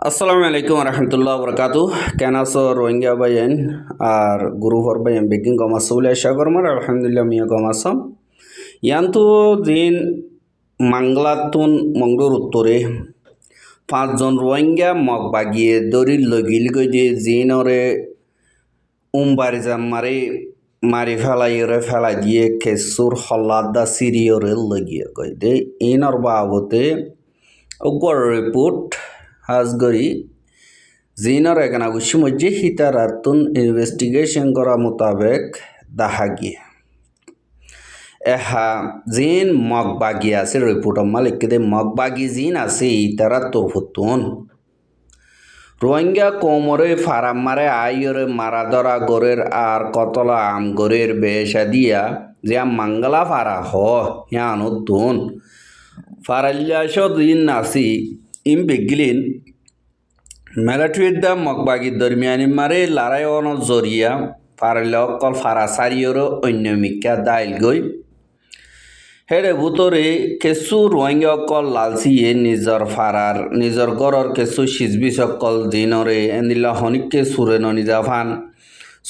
আসসালামু আলাইকুম রহমতুল্লাহ বরকাতু কেন আছো রোহিঙ্গা বাইন আর গুরুহর বাইন বেগিং গমাস বলে আশা করমার আলহামদুলিল্লাহ মিয়া গমাসম ইয়ান্তু দিন মাংলাতুন মংডুর উত্তরে পাঁচজন রোহিঙ্গা মগ বাগিয়ে দরিল লগিল গইদে জিনরে উমবারি জাম মারি ফেলাই দিয়ে কেসুর হল্লাদা সিরিয়রে লগিয়ে গইদে ইনর বাবতে অগর রিপোর্ট হাজগরি জিনর এখানে মধ্যে হিতারাতুন ইনভেস্টিগেশন করা মোতাবেক দেখা গিয়ে এহা জিন মগবাগি আছে রিপোর্ট মালিক মগবাগি জিন আছে ইতারা তোরফতুন রোহিঙ্গা কোমরে ফারাম মারে আইরে মারা ধরা গরের আর কতলা আম গরের বেশা দিয়া যে মাঙ্গলা ফারা হিয়ানুন ফারাল্লাস দিন নাসি ইম বেগিলিন মেলাটুইদা মগবাগির দরমিয়ানি মারে লারায়ন জরিয়া ফারাল্লা অকল ফারাসারিয়র অন্যমিকা দাইল গই হেরে ভুতরে কেঁচু রোহিঙ্গা অকল লালচিয়ে নিজর গড়র কেঁচু সিজবিস অকল দিনরে এনিলা হনিকে সুরে ননিজাফান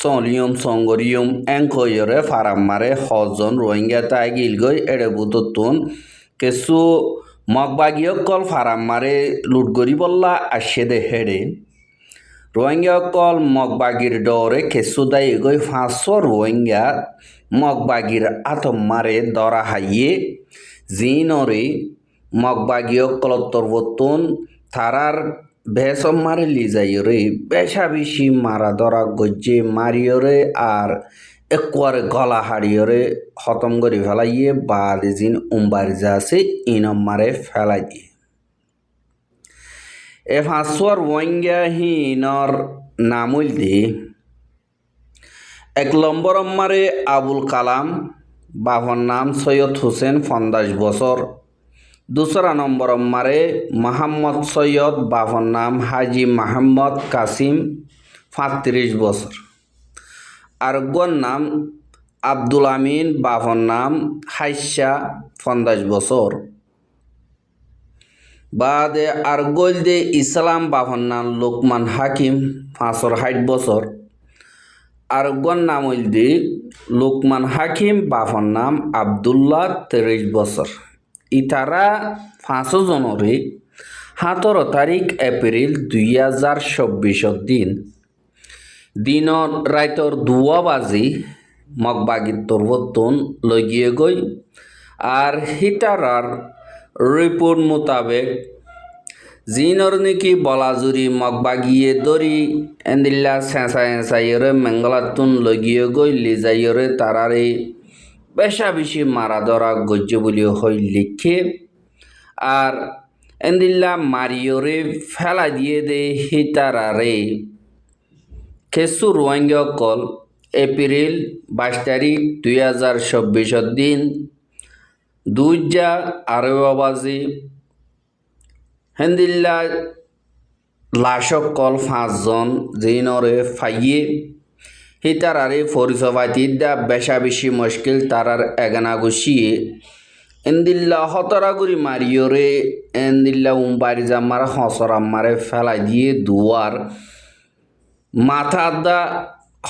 সলিয়ম সঙ্গরিয়ম এংকয়রে ফারাম মারে হজন রোহিঙ্গা তাই গিল গই এড়ে ভুততুন কেঁচু মগবাগি অকল ফারাম মারে লুটগরি বল্লা আসে দে হেড়ে রোহিঙ্গা অকল মগবাগির ডরে কেঁচু দাই গই 500 রোহিঙ্গা মগবাগির আতম মারে দরা হাইয়ে জিনরে মগবাগি অকল তরবতুন তারার বেসম মারে লিজাইরে বেশা বেশি মারা দরা গজ্জে মারিয়রে আর একবারে গলা হারিয়রে খতম করে ফেলাইয়ে বাদ জিন উম্বার যাছে ইনম মারে ফেলাই দিয়ে এ 500 রোহিঙ্গা হিনর নামুল দি 1 নম্বর মারে আবুল কালাম বাবার নাম সৈয়দ হোসেন 50 বছর 2 নম্বর মারে মোহাম্মদ সৈয়দ বাবার নাম হাজি মোহাম্মদ কাসিম 35 বছর আর গর নাম আব্দুল আমিন বাবার নাম হাইসা 50 বছর বাদে আর গোল দে ইসলাম বাবার নাম লোকমান হাকিম 65 বছর আর গর নাম দে লোকমান হাকিম বাবার নাম আবদুল্লাহ 30 বছর ইতারা 5 জনরে 17 তারিখ এপ্রিল 2024 দিন রাইতর 2 বাজি মগবাগির তরবতন লগিয়ে গই আর হিটারার রিপোর্ট মোতাবেক জিনর নাকি বলাজুরি মগবাগিয়ে দরি এন্দিল্লা সেঁসাইরে মেঙ্গলাতুন লগিয়ে গই লিজাইরে তারারে বেশা বেশি মারা ধরা গজ্য বলি হই লিখে আর এন্দিল্লা মারিয়রে ফেলা দিয়ে দে হিতারারে কেঁচু রোহিঙ্গা অকল এপ্রিল 22 তারিখ 2024 দিন 2:08 বাজে হেন্দিল্লা লাশ অকল 5 জন জিনরে ফাইয়ে হিতারারে পরিচয়বাতিদা বেশা বেশি মুশকিল তারার এগানা গুছিয়ে এন্দিল্লা হতরাগুড়ি মারিয়রে এন্দিল্লা উম্বারি জামারা হসরাম মারে ফেলাই দিয়ে দুয়ার মাথা দা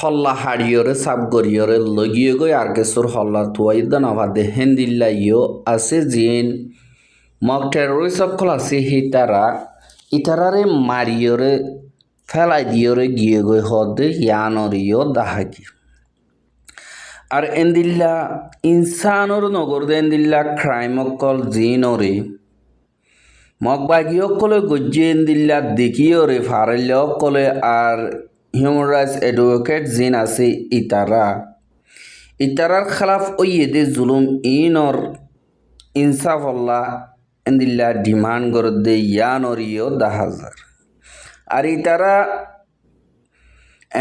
হল্লা হাড়িয়রে সাপ গরিয়রে লগিয়ে গই আর কেসুর হল্লা তুয়াইদা নভাদে হেন্দিল্লা ইয় আছে জিন মগ টেরোরিস্ট সকল আছে ইতারারে মারিয়রে ফেলাই দিয়রে গিয়ে গই হদে ইয়ানরিয় দাহাগি আর এন্দিল্লা ইনসানর নগর দে এন্দিল্লা ক্রাইম অকল জিনরে মগবাগি অকলে গজ্জে এন্দিল্লা দেখিয়রে ফারেল্য অকলে আর হিউম্যান রাইটস এডভোকেট জিন আছে ইতারার খালাফ ওইদে জুলুম ইনর ইনসাফল্লা এন্দিল্লা ডিমান্ড করে দে ইয়ানরিও 10,000 আর ইতারা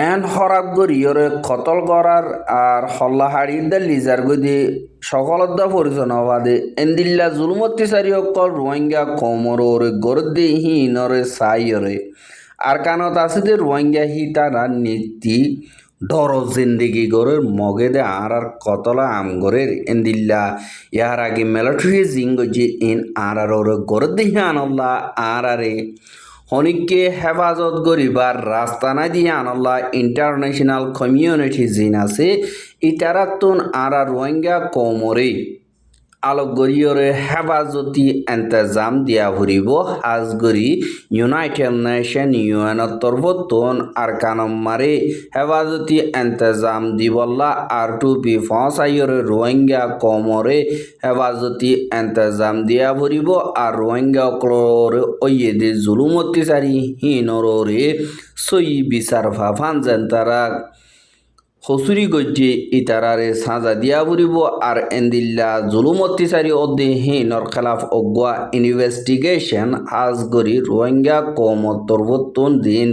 এন হরাব গরিয়রে কতল করার আর হল্লা হাড়িদা লিজার গদি সকলদা পরিচনবাদে এন্দিল্লা জুলুম অত্যাচারী অকল রোহিঙ্গা কমরে গরদে হিনরে সাইরে আর কানত আছে যে রোহিঙ্গা হিতারা নীতি ডর জিন্দিগি গরের মগে দে আর কতলা আম গরের এন্দিল্লা ইয়ার আগে মেলাটুয়ে জিঙ্গ যে ইন আর গরের দিহে আনল্লা আর হনিককে হেফাজত করিবার রাস্তা না দিয়ে আনল্লা ইন্টারন্যাশনাল কমিউনিটি জিন আছে ইতারাতুন আরা রোহিঙ্গা কমরে আলোকগরিয়রে হেফাজতি এন্তেজাম দিয়া ফুরিব হাজগরি ইউনাইটেড নেশন ইউএনের তরফতন আর কানম্মারে হেফাজতি এন্তেজাম দিবল্লা আর টুপি ফসাইয়রে রোহিঙ্গা কমরে হেফাজতি এন্তেজাম দিয়া ফুরিব আর রোহিঙ্গা ক্লরে ওয়েদে জুলুম অত্যাচারী হিনরে সই বিচার ফাফান যেন তারা হসুরি গজ্জে ইতারারে সাজা দিয়া ফুরিব আর এন্দিল্লা জুলুম অত্যাচারী অধ্যহীনর খেলাফ অগুয়া ইনভেস্টিগেশন হাজগরি রোহিঙ্গা কমত তরবতন দিন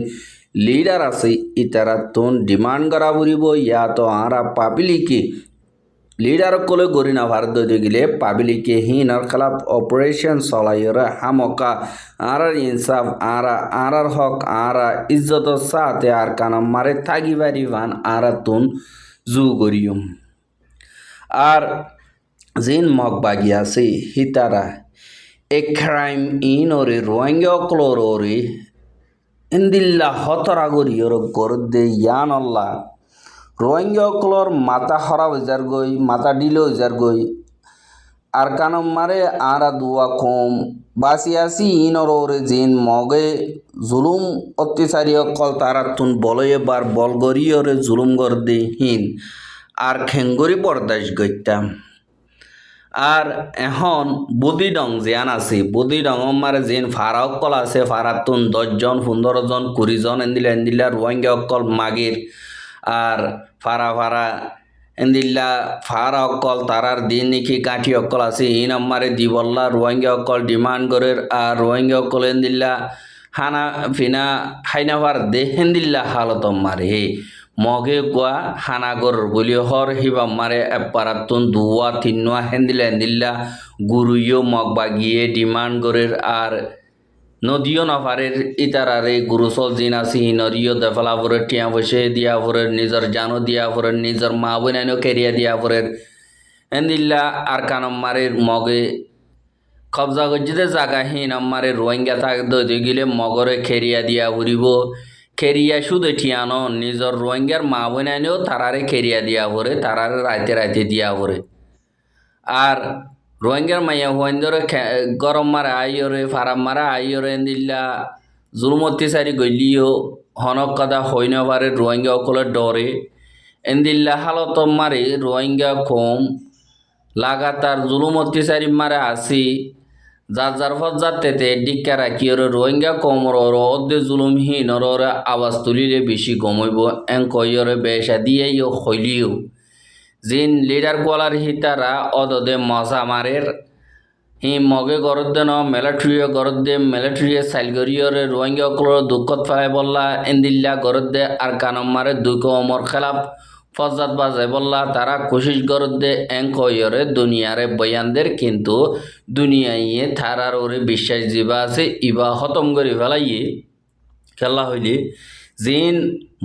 লিডার আছে ইতারাতন ডিমান্ড করা ফুরিব ইয়াতো আরা পাবলিকে লিডার কলে গরি না ভারত গেলে পাবলিকে হিনর খেলাফ অপারেশন চলাইরে হামকা আরার ইনসাফ আরার হক আরা ইজ্জত সাথে আর কানাম মারে থাকি বাড়ি ভান আরা তুন জু গরিয়ম আর জিন মগ বাগি আছে হিতারা এ ক্রাইম ইন ওরে রোহিঙ্গা ক্লোরে ইন্দিল্লা হতরা গরিয়র গরদে ইয়ান আল্লাহ রোহিঙ্গা ক্লর মাথা হরা হইজার গই মাথা ডিলে হইজার গই আর কানম মারে আরা দুয়া কম বাসি আসি ইনর ওরে জিন মগে জুলুম অত্যাচারী অকল তারা তুন বলয়ে বার বলগরিয়রে জুলুম গর্দে হিন আর খেঙ্গরি বরদাস গইতাম আর এখন বুদিডং জিয়ান আছে বুদিডং মারে জিন ফারা অকল আছে ফারাতুন 10 জন 15 জন 20 জন এন্দিলা রোহিঙ্গা অকল মাগির আর ফারা এন্দিল্লা ফারা অকল তারার দিন নাকি গাঁঠি অকল আছে এই নম্বরে দিবল্লা রোহিঙ্গা অকল ডিমান্ড করে আর রোহিঙ্গা অকল এন্দিল্লা হানা ফিনা হাইনাভার দে হেন্দিল্লা হালত মারে মগে গোয়া হানাগর বলি হর হিবা মারে এপারাতুন দুয়া তিন্নুয়া হেন্দিল্লা গুরুইও মগ বাগিয়ে ডিমান্ড করে আর নদীও নফারের ইতারারে গুরুসল জিন আসি নদীও দেফলা ফুরে টিয়া বসে দিয়া ফুরের নিজের জানো দিয়া ফুরের নিজের মা বোনাইনও কেরিয়া দিয়া ফুরের এন্দিল্লা আর কানম মারের মগে কবজা গজ্জিতে জাগা হিন আমারে রোহিঙ্গা থাক দই গিলে মগরে খেরিয়া দিয়া ফুরিব খেরিয়া শুধু ঠিয়ানো নিজের রোহিঙ্গার মা বোনাইনও তারারে খেরিয়া দিয়া ফুরে তারারে রাইতে দিয়া ফুরে আর রোহিঙ্গার মাইয়া হুয়াইন্দরে গরম মারা আইয়রে ফারাম মারা আইয়রে এন্দিল্লা জুলুম অত্যাচারী গলিও হনক কথা হইন পারে রোহিঙ্গা অকলের ডরে এন্দিল্লা হালত মারে রোহিঙ্গা কম লাগাতার জুলুম অত্যাচারী মারে আসি যার ফজার তেতে ডিক্কা রাখিওরে রোহিঙ্গা কমর অর্ধে জুলুমহীনর আওয়াজ তুলিলে বেশি গমইব এঙ্কইয়রে বেসা দিয়েও হইলিও জিন লিডার গোয়ালার হিতারা অদদে মজা মারের হি মগে গরদে ন মিলিটারিয়ে সাইলগরিয়রে রোহিঙ্গা অকলর দুঃখত ফেলাই বললা এন্দিল্লা গরদে আর কানম মারে দুঃখ অমর খেলাফ ফজাত বাজে বললা তারা কোশিশ গরদে এঙ্কইয়রে দুনিয়ারে বয়ানদের কিন্তু দুনিয়াইয়ে থারার ওরে বিশ্বাস জিবা আছে ইবা হতম করে ফেলাইয়ে খেলা হইলে জিন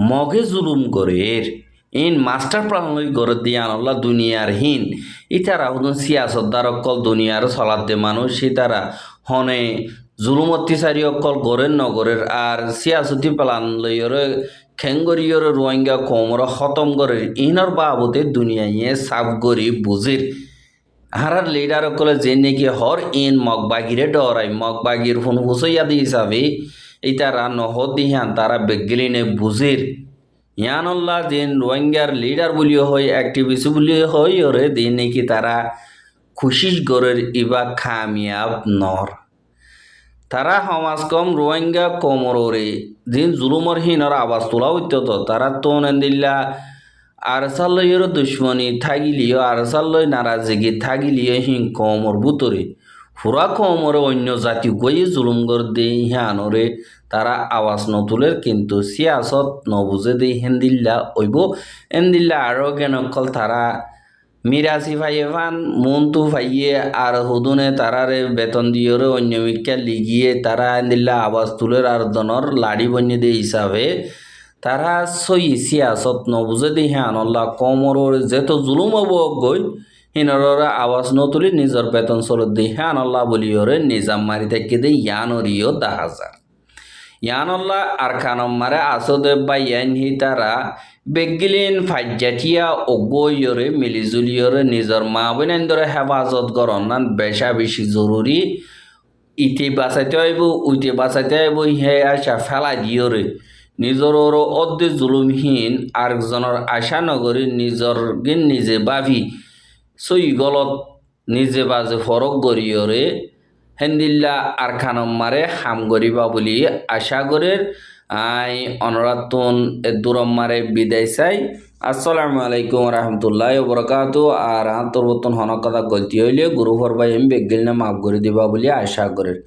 মগে জুলুম করের ইন মাস্টার প্ল্যান লই গড় দিয়ে আনল্লা দুনিয়ার হিন ইতারা হুদুন সিয়াসতদার অকল দুনিয়ার চলাতে মানুষ ইতারা হনে জুলুম অত্যাচারী অকল গড়ের নগরের আর সিয়াসতি প্ল্যান লইরে খেঙ্গরিয়রে রোহিঙ্গা কমর খতম গড়ের ইনর বাবতে দুনিয়ায় সাফ গরি বুজির হারার লিডার অকলে যে নাকি হর ইন মগবাগিরে ডরাই মগবাগির ফোন হুসইয়াদি হিসাবে ইতারা নহদ দিহান তারা বেগলিনে বুজির ইয়ানল্লা দিন রোহিঙ্গার লিডার বলিও হয় অ্যাক্টিভিস্ট বলিও হয় ওরে দিন নাকি তারা খুশিস গড়ের ইবা খামিয়াব নর তারা সমাজ কম রোহিঙ্গা কমরে দিন জুলুমর হিনর আওয়াজ তোলা হইতো তারা তো নেন্দিল্লা আরসাল্লইয়ের দুশ্মনী থাকিলিও আরসাল্লই নারাজিগি থাকিলিও হিং কমর বুতরে ফুরা কমরে অন্য জাতি গই জুলুম গর দে হিয়ানরে তারা আওয়াজ নতুলের কিন্তু সিয়াসত নবুঝে দে হেন্দিল্লা ওইব এন্দিল্লা আরও কেনকল তারা মিরাসি ভাইয়ে ফান মন্তু ভাইয়ে আর হুদুনে তারারে বেতন দিয়েরে অন্য মিক্কা লিগিয়ে তারা এন্দিল্লা আওয়াজ তুলের আর দনর লাড়ি বন্য দে হিসাবে তারা সই সিয়াসত নবুঝে দে হিয়ানল্লা কমর যেত জুলুম হব গই হিনরা আওয়াজ নতুলি নিজের বেতন চলত দে হিয়ানল্লা বলিওরে নিজাম মারি থাকি দে ইয়ানরিও 10,000 ইয়ানল্লা আর খানম মারে আসদে বা ইয়ান হি তারা বেগিলিন ফাজ্জাটিয়া অগৈয়রে মিলিজুলিয়রে নিজর মা বোনেন ধরে হেফাজত গরনান বেশা বেশি জরুরি ইতে বাঁচাইতে হইব উইতে বাঁচাইতে হইব হে আশা ফেলা দিয়রে নিজর অর্ধে জুলুমহীন আরেকজনের আশা নগরী নিজর গিন নিজে বাভি সই গলত নিজে বাজে ফরক গরিয়রে হেন্দিল্লা আর খানম মারে হাম গরিবা বলি আশা করের আই অনরাতন দুরম মারে বিদায় চাই। আসসালামু আলাইকুম রহমতুল্লাহ বরকাত। আর আন্তর্বতন হনক কথা গলতি হইলে গুরু ফরবাই এম বেগিল না মাফ করে দিবা বলি আশা করের।